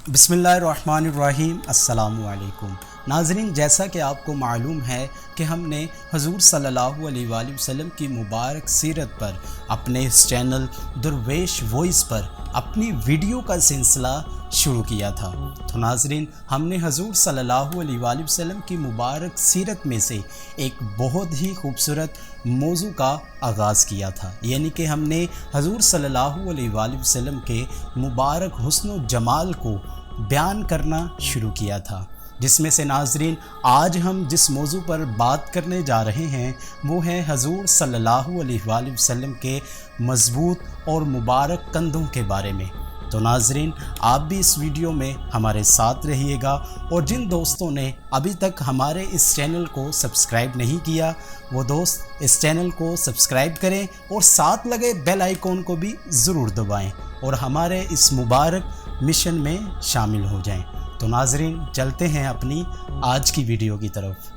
बिस्मिल्लाहिर्रहमानिर्रहीम। अस्सलामु अलैकुम नाज़रीन, जैसा कि आपको मालूम है कि हमने हजूर सल्लल्लाहु अलैहि वसल्लम की मुबारक सीरत पर अपने इस चैनल दरवेश वॉइस पर अपनी वीडियो का सिलसिला शुरू किया था। तो नाज़रीन, हमने हजूर सल्लल्लाहु अलैहि वसल्लम की मुबारक सीरत में से एक बहुत ही खूबसूरत मौजू का आगाज़ किया था, यानी कि हमने हजूर सल्लल्लाहु अलैहि वसल्लम के मुबारक हुस्न जमाल को बयान करना शुरू किया था, जिसमें से नाज़रीन आज हम जिस मौजू पर बात करने जा रहे हैं वो है हजूर सल्लल्लाहु अलैहि वसल्लम के मज़बूत और मुबारक कंधों के बारे में। तो नाज़रीन, आप भी इस वीडियो में हमारे साथ रहिएगा और जिन दोस्तों ने अभी तक हमारे इस चैनल को सब्सक्राइब नहीं किया वो दोस्त इस चैनल को सब्सक्राइब करें और साथ लगे बेल आइकॉन को भी ज़रूर दबाएं और हमारे इस मुबारक मिशन में शामिल हो जाएं। तो नाज़रीन, चलते हैं अपनी आज की वीडियो की तरफ।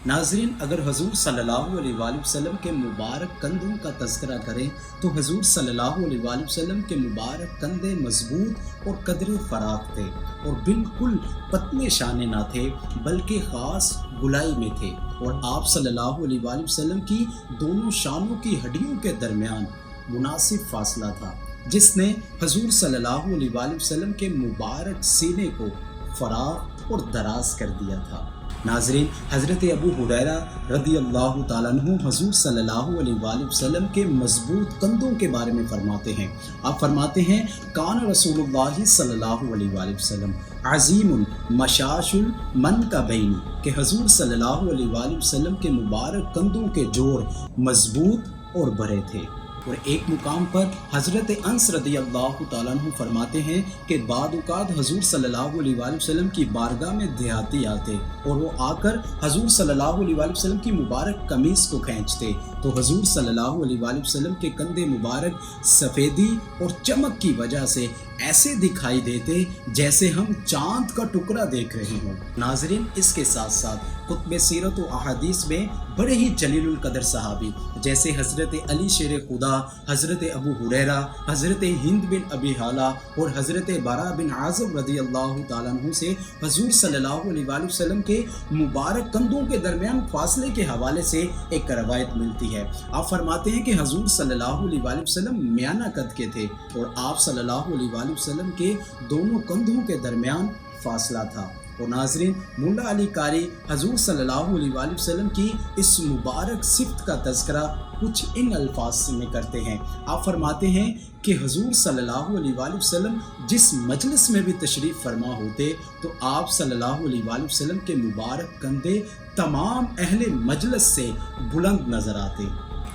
नाज़रीन, अगर हजूर सल्लल्लाहु अलैहि वसल्लम के मुबारक कंधों का तज़किरा करें तो हजूर सल्लल्लाहु अलैहि वसल्लम के मुबारक कंधे मजबूत और कदरे फराख थे और बिल्कुल पतले शाने ना थे बल्कि ख़ास गुलाई में थे, और आप सल्लल्लाहु अलैहि वसल्लम की दोनों शानों की हड्डियों के दरमियान मुनासिब फासला था, जिसने हजूर सल्लल्लाहु अलैहि वसल्लम के मुबारक सीने को फराख और दराज कर दिया था। नाज़रीन, हज़रत अबू हुरैरा रज़ी अल्लाह ताला अन्हु हजूर सल्लल्लाहु अलैहि वसल्लम के मजबूत कंधों के बारे में फरमाते हैं। आप फरमाते हैं, कान रसूलुल्लाह सल्लल्लाहु अलैहि वसल्लम अज़ीमुल मशाशुल मनकबैनी, के हजूर सल्लल्लाहु अलैहि वसल्लम के मुबारक कंधों के जोड़ मजबूत और बड़े थे। और एक मुकाम पर हज़रत अंस रज़ी अल्लाह ताला अन्हु फरमाते हैं कि बादुकात हजूर सल्लल्लाहु अलैहि वसल्लम की बारगाह में देहाती आते और वो आकर हजूर सल्लल्लाहु अलैहि वसल्लम की मुबारक कमीज़ को खींचते तो हजूर सल्लल्लाहु अलैहि वसल्लम के कंधे मुबारक सफ़ेदी और चमक की वजह से ऐसे दिखाई देते जैसे हम चांद का टुकड़ा देख रहे हों। नाज़रीन, इसके साथ साथ कुतुब सीरत व अहादीस में बड़े ही जलीलुल कदर सहाबी जैसे हज़रत अली शेर खुदा, हज़रत अबू हुरैरा, हज़रत हिंद बिन अबी हाला और हज़रत बरा बिन आज़िब रज़ी अल्लाह ताला अन्हु से हजूर सल्लल्लाहु अलैहि वसल्लम के मुबारक कंधों के दरमियान फासले के हवाले से एक रवायत मिलती है। आप फरमाते हैं कि हजूर सल्लल्लाहु अलैहि वसल्लम मियाना कद के थे और आप सल्लल्लाहु अलैहि वसल्लम के दोनों कंधों के दरमियान फासला था। और नाज़रीन, मुल्ला अली कारी हजूर सल्लल्लाहु अलैहि वसल्लम की इस मुबारक सिफ्त का तज़किरा कुछ इन अल्फाज में करते हैं। आप फरमाते हैं कि हजूर सल्लल्लाहु अलैहि वसल्लम जिस मजलिस में भी तशरीफ़ फरमा होते तो आप सल्लल्लाहु अलैहि वसल्लम के मुबारक कंधे तमाम अहले मजलिस से बुलंद नज़र आते।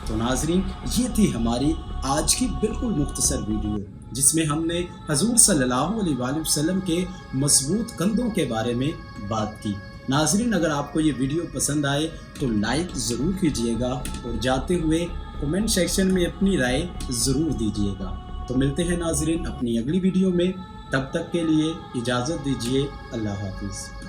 तो नाज़रीन, ये थी हमारी आज की बिल्कुल मुख्तसर वीडियो जिसमें हमने हजूर सल्लल्लाहु अलैहि वसल्लम के मजबूत कंधों के बारे में बात की। नाज़रीन, अगर आपको ये वीडियो पसंद आए तो लाइक ज़रूर कीजिएगा और जाते हुए कमेंट सेक्शन में अपनी राय ज़रूर दीजिएगा। तो मिलते हैं नाज़रीन अपनी अगली वीडियो में, तब तक के लिए इजाज़त दीजिए। अल्लाह हाफ़िज़।